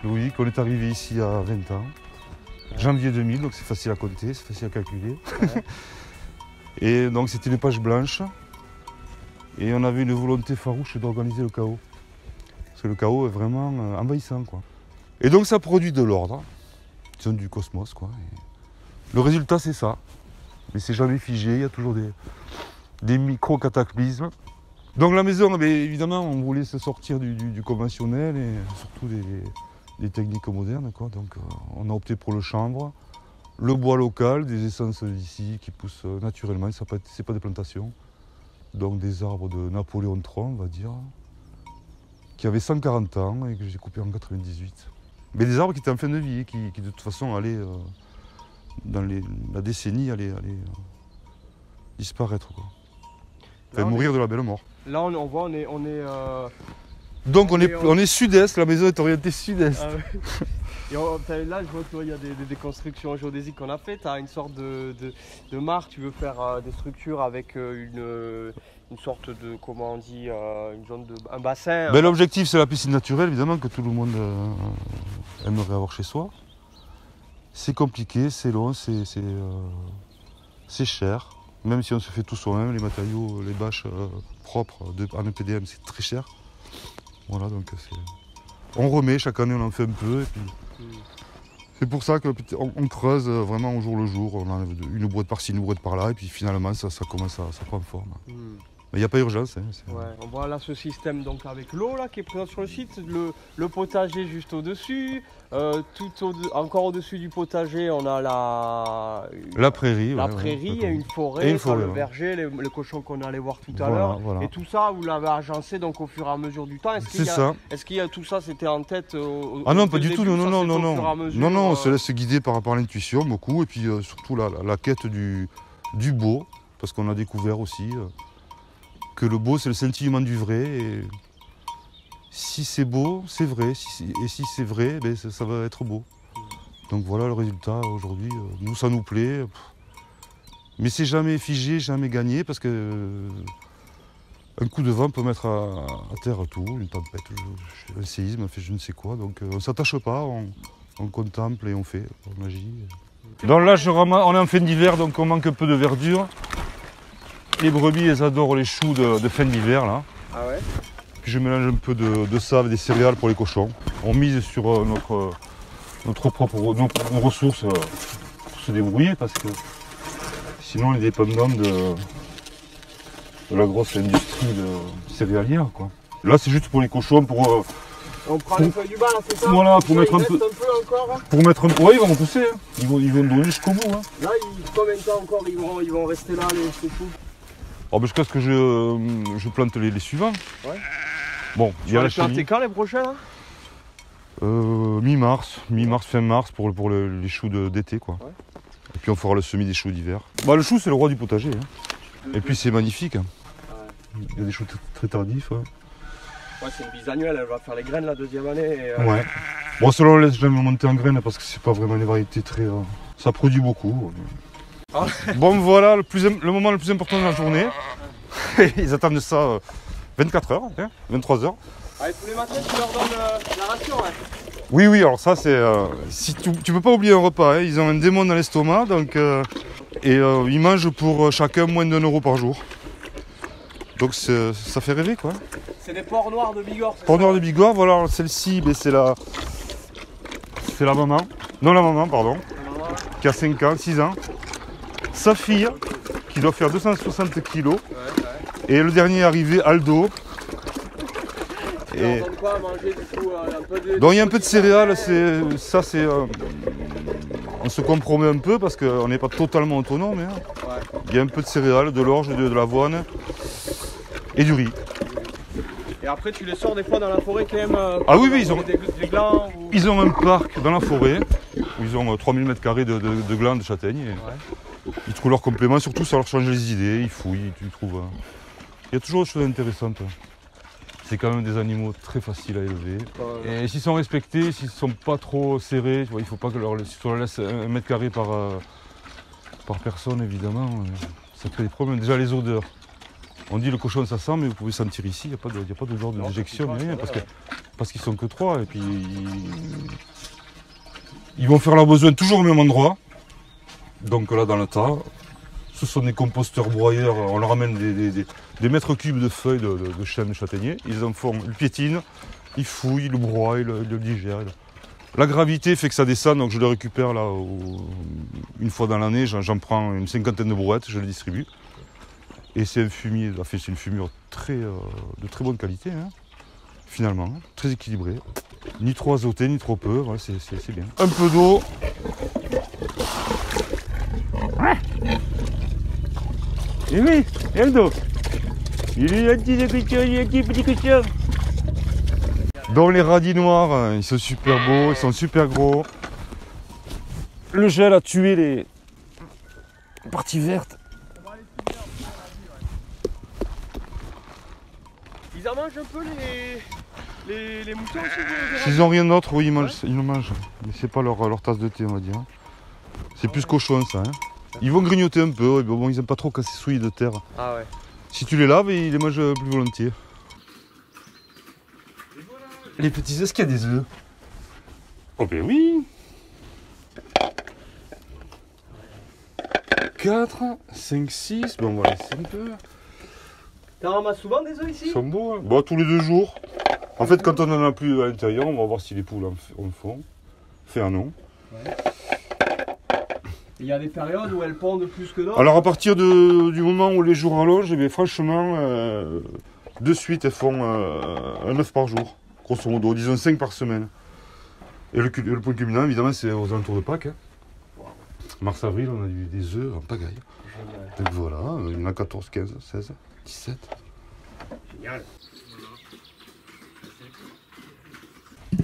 Loïc, on est arrivé ici à 20 ans. Janvier 2000, donc c'est facile à compter, c'est facile à calculer. Ouais. Et donc c'était une page blanche. Et on avait une volonté farouche d'organiser le chaos. Parce que le chaos est vraiment envahissant, quoi. Et donc ça produit de l'ordre. C'est du cosmos, quoi. Et le résultat, c'est ça. Mais c'est jamais figé, il y a toujours des micro-cataclysmes. Donc la maison, évidemment, on voulait se sortir du conventionnel et surtout des techniques modernes, quoi. Donc on a opté pour le chanvre, le bois local, des essences d'ici qui poussent naturellement, c'est pas des plantations. Donc des arbres de Napoléon III, on va dire, qui avaient 140 ans et que j'ai coupés en 98. Mais des arbres qui étaient en fin de vie, qui de toute façon allaient, dans la décennie, allaient disparaître, quoi. Enfin, mourir de la belle mort. Là, on voit, on est Donc on est sud-est, la maison est orientée sud-est. Ah ouais. Et là, je vois qu'il y a des constructions géodésiques qu'on a fait. Tu as une sorte de marque, tu veux faire des structures avec une sorte de, comment on dit, un bassin. L'objectif, c'est la piscine naturelle, évidemment, que tout le monde aimerait avoir chez soi. C'est compliqué, c'est long, c'est cher. Même si on se fait tout soi-même, les matériaux, les bâches propres en EPDM, c'est très cher. Voilà, donc on remet, chaque année on en fait un peu. Et puis c'est pour ça qu'on creuse vraiment au jour le jour. On enlève une brouette par-ci, une brouette par-là, et puis finalement ça commence ça prend forme. Mais il n'y a pas d'urgence. Hein, ouais, on voit là ce système donc avec l'eau là qui est présent sur le site, le potager juste au-dessus, encore au-dessus du potager on a la prairie, et une forêt, le verger, les cochons qu'on allait voir tout à l'heure. Voilà. Et tout ça vous l'avez agencé donc au fur et à mesure du temps. Est-ce qu'il y a tout ça, c'était en tête Ah non, pas du tout, non, on se laisse guider par l'intuition beaucoup, et puis surtout la quête du beau, parce qu'on a découvert aussi que le beau, c'est le scintillement du vrai. Et si c'est beau, c'est vrai. Et si c'est vrai, ça va être beau. Donc voilà le résultat aujourd'hui. Nous, ça nous plaît. Mais c'est jamais figé, jamais gagné, parce que un coup de vent peut mettre à terre tout, une tempête, un séisme, je ne sais quoi. Donc on ne s'attache pas, on contemple et on fait, on agit. Donc là, on est en fin d'hiver, donc on manque un peu de verdure. Les brebis, elles adorent les choux de fin d'hiver, là. Ah ouais. Puis je mélange un peu de sable et des céréales pour les cochons. On mise sur nos ressources pour se débrouiller, parce que sinon on est dépendant de la grosse industrie céréalière, quoi. Là, c'est juste pour les cochons, on prend les feuilles du bas, là, c'est ça? Voilà, pour mettre un peu encore, hein. Pour mettre un peu. Ouais, ils vont repousser, hein. Ils vont donner jusqu'au bout. Hein. Là, combien de temps encore ils vont rester là, ces choux? Jusqu'à ce que je plante les suivants. Ouais. Bon, tu vas les planter quand les prochains là? Mi-mars, fin mars pour les choux d'été, quoi. Ouais. Et puis on fera le semis des choux d'hiver. Le chou, c'est le roi du potager. Hein. Et puis c'est magnifique. Hein. Ouais. Il y a des choux très tardifs. Ouais. Ouais, c'est une bisannuelle, elle va faire les graines la deuxième année. Ouais. Bon, cela on laisse jamais monter en graines parce que c'est pas vraiment des variétés très. Ça produit beaucoup. Ah. Bon, voilà le moment le plus important de la journée. Ils attendent ça 24 heures, hein, 23 heures. Allez, tous les matins, tu leur donnes la ration. Hein. Oui, alors ça, c'est. Si tu peux pas oublier un repas. Hein, ils ont un démon dans l'estomac, donc. Ils mangent pour chacun moins d'1 € par jour. Donc ça fait rêver, quoi. C'est des porcs noirs de Bigorre. Porcs noirs de Bigorre, voilà, celle-ci, c'est la maman. Non, la maman, pardon. Qui a 5 ans, 6 ans. Sa fille, qui doit faire 260 kilos. Et le dernier arrivé, Aldo. Et... quoi à manger, du coup, donc il y a un peu de céréales, on se compromet un peu parce qu'on n'est pas totalement autonome. Hein. Ouais. Il y a un peu de céréales, de l'orge, de l'avoine et du riz. Et après tu les sors des fois dans la forêt quand même. Ah oui, ils ont des glands ou... Ils ont un parc dans la forêt où ils ont 3000 m² de glands de châtaignes. Ouais. Ils trouvent leur complément, surtout ça leur change les idées, ils fouillent, tu trouves. Il y a toujours des choses intéressantes. C'est quand même des animaux très faciles à élever. Et s'ils sont respectés, s'ils ne sont pas trop serrés, tu vois, il ne faut pas que si tu leur laisses 1 m² par personne, évidemment, ça crée des problèmes. Déjà les odeurs. On dit le cochon ça sent, mais vous pouvez sentir ici, il n'y a pas de genre de déjection, rien, parce qu'ils sont que 3. Et puis ils vont faire leurs besoins toujours au même endroit. Donc là dans le tas, ce sont des composteurs broyeurs, on leur amène des mètres cubes de feuilles de chêne, de châtaignier. Ils en font, ils piétinent, ils fouillent, ils le broient, ils le digèrent. La gravité fait que ça descend, donc je le récupère là une fois dans l'année, j'en prends une 50aine de brouettes, je les distribue. Et c'est un fumier, c'est une fumure de très bonne qualité, hein, finalement, hein, très équilibré. Ni trop azoté, ni trop peu, ouais, c'est bien. Un peu d'eau. Et oui, et le dos. Il est un petit cochon. Donc les radis noirs, ils sont super beaux, ils sont super gros. Le gel a tué les parties vertes. Ils en mangent un peu les moutons aussi. S'ils n'ont rien d'autre, oui, ils le mangent. Mais c'est pas leur tasse de thé, on va dire. C'est plus cochon ça. Hein. Ils vont grignoter un peu, mais bon, ils n'aiment pas trop quand c'est souillé de terre. Ah ouais. Si tu les laves, ils les mangent plus volontiers. Les petits, est-ce qu'il y a des œufs? Oh ben oui. 4, 5, 6, bon on va laisser un peu. T'en ramasses souvent des œufs ici? Ils sont beaux, hein. Bon, tous les 2 jours. En fait, quand on n'en a plus à l'intérieur, on va voir si les poules en font. Fait un nom. Ouais. Il y a des périodes où elles pondent plus que d'autres? Alors à partir du moment où les jours allongent, eh bien, franchement, de suite elles font un œuf par jour, grosso modo, disons 5 par semaine. Et le point culminant, évidemment, c'est aux alentours de Pâques. Hein. Wow. Mars-avril, on a eu des œufs en pagaille. Génial. Donc voilà, il y en a 14, 15, 16, 17. Génial.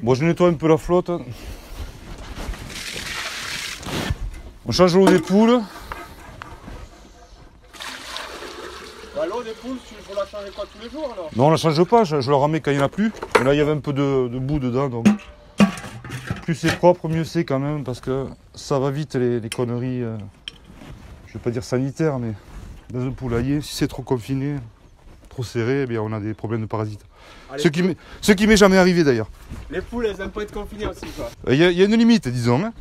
Bon, je nettoie un peu la flotte. On change l'eau des poules. Bah, l'eau des poules, il faut la changer quoi tous les jours alors? Non, on la change pas, je la remets quand il n'y en a plus. Et là, il y avait un peu de boue dedans, donc plus c'est propre, mieux c'est quand même, parce que ça va vite les conneries, je vais pas dire sanitaires, mais dans un poulailler, si c'est trop confiné, trop serré, eh bien, on a des problèmes de parasites. Ce qui m'est jamais arrivé d'ailleurs. Les poules, elles aiment pas être confinées aussi, quoi. Il y a une limite, disons. Hein.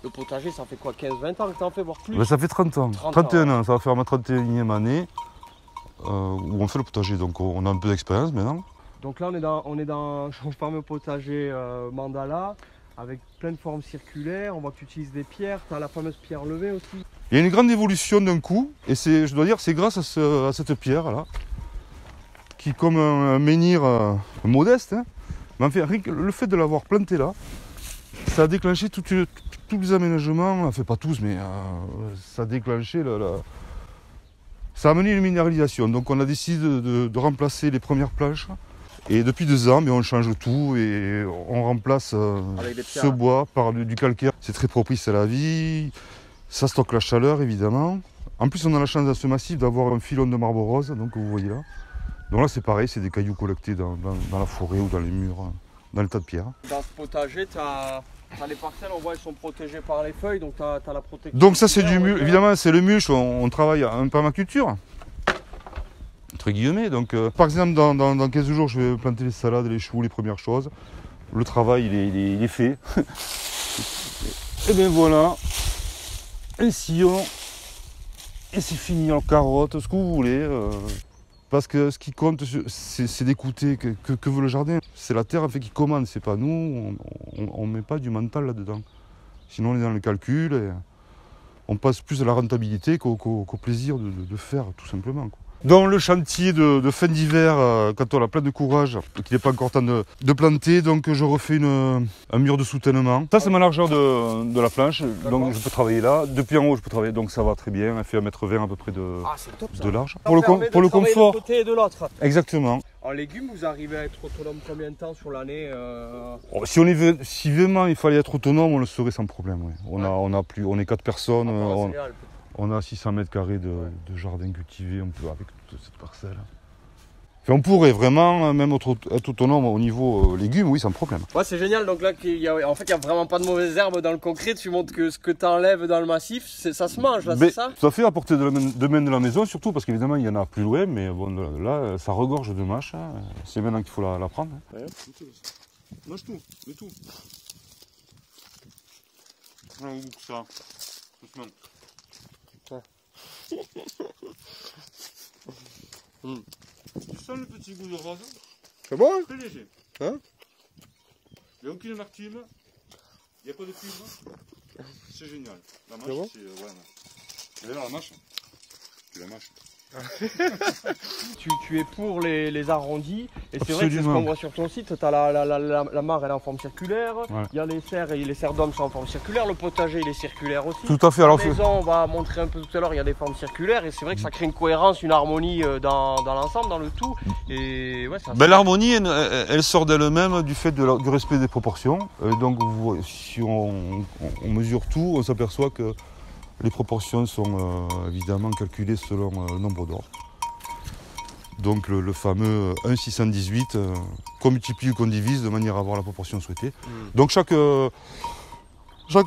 Le potager, ça fait quoi, 15-20 ans que t'en fais, voire plus? Ben, ça fait 30 ans, 31 ans, ça va faire ma 31e année où on fait le potager, donc on a un peu d'expérience maintenant. Donc là, on est dans un fameux potager mandala, avec plein de formes circulaires, on voit que tu utilises des pierres, tu as la fameuse pierre levée aussi. Il y a une grande évolution d'un coup, et je dois dire c'est grâce à cette pierre là, qui comme un menhir modeste, hein, mais en fait, le fait de l'avoir planté là, ça a déclenché tous les aménagements, enfin pas tous, mais ça a déclenché, ça a amené une minéralisation. Donc on a décidé de remplacer les premières planches. Et depuis 2 ans, on change tout et on remplace ce bois par du calcaire. C'est très propice à la vie, ça stocke la chaleur évidemment. En plus, on a la chance dans ce massif d'avoir un filon de marbre rose, donc vous voyez là. Donc là, c'est pareil, c'est des cailloux collectés dans la forêt ou dans les murs, dans le tas de pierres. Dans ce potager, tu as les parcelles, on voit, elles sont protégées par les feuilles, donc tu as la protection. Donc ça, c'est du mulch, évidemment, c'est le mulch, on travaille en permaculture. Entre guillemets, donc par exemple dans 15 jours je vais planter les salades, les choux, les premières choses. Le travail il est fait. Et bien voilà, un sillon, et c'est fini en carottes, ce que vous voulez. Parce que ce qui compte, c'est d'écouter que veut le jardin. C'est la terre en fait qui commande, c'est pas nous, on met pas du mental là-dedans. Sinon on est dans le calcul et on passe plus à la rentabilité qu'au plaisir de faire tout simplement. Quoi. Dans le chantier de fin d'hiver, quand on a plein de courage, qu'il n'est pas encore temps de planter, donc je refais un mur de soutènement. Ça c'est ma largeur de la planche, donc je peux travailler là. Depuis en haut je peux travailler, donc ça va très bien. Elle fait 1,20 m à peu près de large. Pour le confort. De côté et de l'autre. Exactement. En légumes, vous arrivez à être autonome combien de temps sur l'année Si vraiment il fallait être autonome, on le serait sans problème. Ouais. On est 4 personnes. On a 600 m² de jardin cultivé, on peut avec toute cette parcelle. Enfin, on pourrait vraiment même être autonome au niveau légumes, oui, sans problème. Ouais, c'est génial. Donc là, en fait, il n'y a vraiment pas de mauvaises herbes dans le concret. Tu montres que ce que tu enlèves dans le massif, ça se mange, là, c'est ça? Tout à fait, à portée de main de la maison, surtout parce qu'évidemment, il y en a plus loin, mais bon, là, ça regorge de mâche. Hein. C'est maintenant qu'il faut la prendre. Hein. Ouais. Mange tout, mets tout. On goûte ça. Doucement. Tu sens le petit goût de rose? C'est bon? Très léger. Hein? Il n'y a aucune amertume. Il n'y a pas de cuivre. C'est génial. La mâche, bon? c'est... Ouais, tu la mâche? Tu la mâches. Tu es pour les arrondis, et c'est vrai que c'est ce qu'on voit sur ton site. Tu as la mare, elle est en forme circulaire, il y a les serres, et les serres d'hommes sont en forme circulaire, le potager il est circulaire aussi. Tout à fait. La maison, on va montrer un peu tout à l'heure, il y a des formes circulaires, et c'est vrai que ça crée une cohérence, une harmonie dans l'ensemble, dans le tout. Et ouais, l'harmonie, elle sort d'elle-même du fait du respect des proportions. Donc si on mesure tout, on s'aperçoit que les proportions sont évidemment calculées selon le nombre d'or. Donc le fameux 1,618 qu'on multiplie ou qu'on divise de manière à avoir la proportion souhaitée. Donc chaque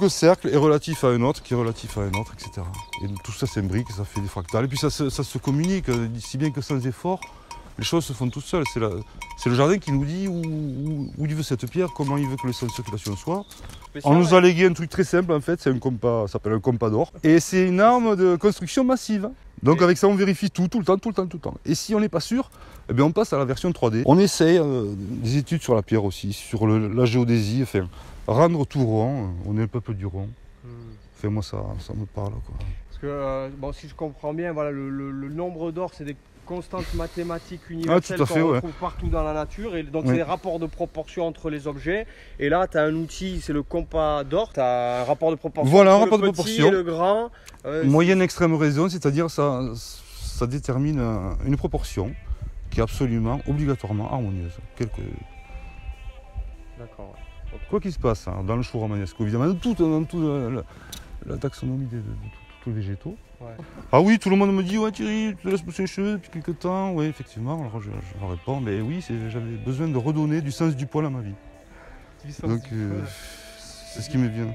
cercle est relatif à un autre, qui est relatif à un autre, etc. Et tout ça s'imbrique, ça fait des fractales. Et puis ça se communique, si bien que sans effort, les choses se font toutes seules. C'est le jardin qui nous dit où il veut cette pierre, comment il veut que les sons de circulation soient. On nous a légué un truc très simple en fait, c'est un compas, ça s'appelle un compas d'or. Et c'est une arme de construction massive. Donc avec ça on vérifie tout le temps. Et si on n'est pas sûr, eh bien, on passe à la version 3D. On essaye des études sur la pierre aussi, sur la géodésie, enfin, rendre tout rond. On est le peuple du rond. Enfin, moi ça me parle, quoi. Parce que bon, si je comprends bien, voilà, le nombre d'or c'est des constantes mathématiques universelles qu'on retrouve partout dans la nature, et donc c'est des rapports de proportion entre les objets. Et là tu as un outil, c'est le compas d'or, tu as un rapport de proportion entre le petit et le grand. Moyenne extrême raison, c'est-à-dire ça détermine une proportion qui est absolument obligatoirement harmonieuse. D'accord. Quoi qu'il se passe hein, dans le chou romanesque, évidemment, dans toute la taxonomie de tous les végétaux. Ouais. Ah oui, tout le monde me dit, ouais Thierry, tu te laisses pousser les cheveux depuis quelques temps. Oui, effectivement, alors je leur réponds, mais oui, j'avais besoin de redonner du sens du poil à ma vie. Donc c'est ce qui me vient.